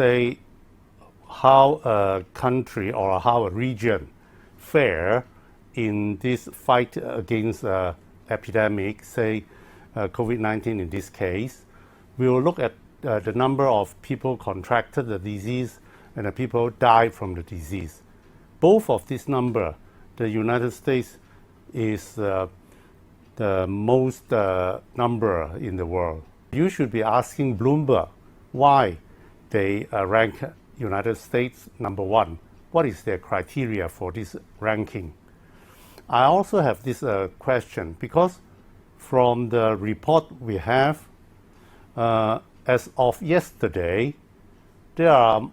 say how a country or how a region fare in this fight against epidemic, say COVID-19 in this case. We will look at the number of people contracted the disease and the people died from the disease. Both of this number, the United States is the most number in the world. You should be asking Bloomberg why they rank United States number one. What is their criteria for this ranking? I also have this question because from the report we have, as of yesterday, there are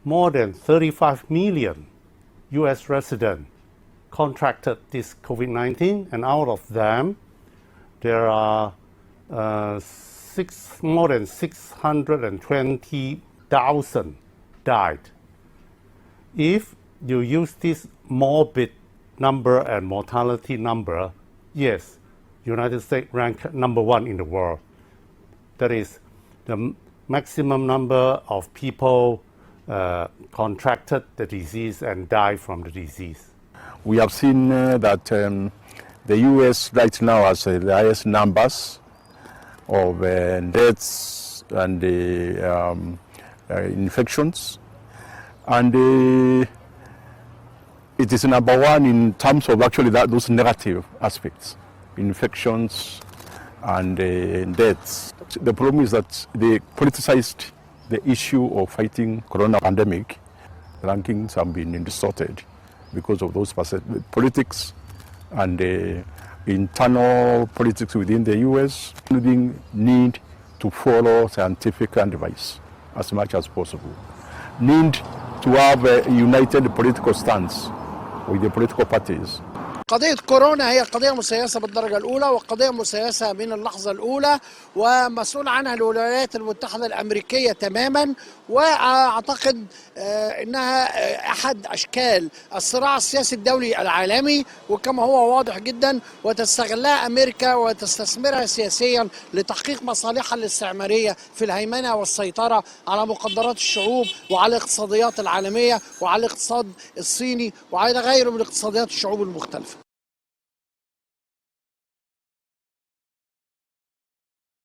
more than 35 million US residents contracted this COVID-19, and out of them, there are more than 620,000 died. If you use this morbid number and mortality number, yes, United States ranked number one in the world. That is the maximum number of people contracted the disease and died from the disease. We have seen that the U.S. right now has the highest numbers of deaths and infections, and it is number one in terms of actually those negative aspects, infections and deaths. The problem is that they politicized the issue of fighting corona pandemic. Rankings have been distorted because of those politics and internal politics within the U.S., including need to follow scientific advice as much as possible. Need to have a united political stance with the political parties. قضية كورونا هي قضية مسيسة بالدرجة الأولى وقضية مسيسة من اللحظة الأولى ومسؤول عنها الولايات المتحدة الأمريكية تماما، وأعتقد أنها أحد أشكال الصراع السياسي الدولي العالمي، وكما هو واضح جدا وتستغلها أمريكا وتستثمرها سياسيا لتحقيق مصالحها الاستعمارية في الهيمنة والسيطرة على مقدرات الشعوب وعلى الاقتصاديات العالمية وعلى الاقتصاد الصيني وعلى غيره من اقتصاديات الشعوب المختلفة.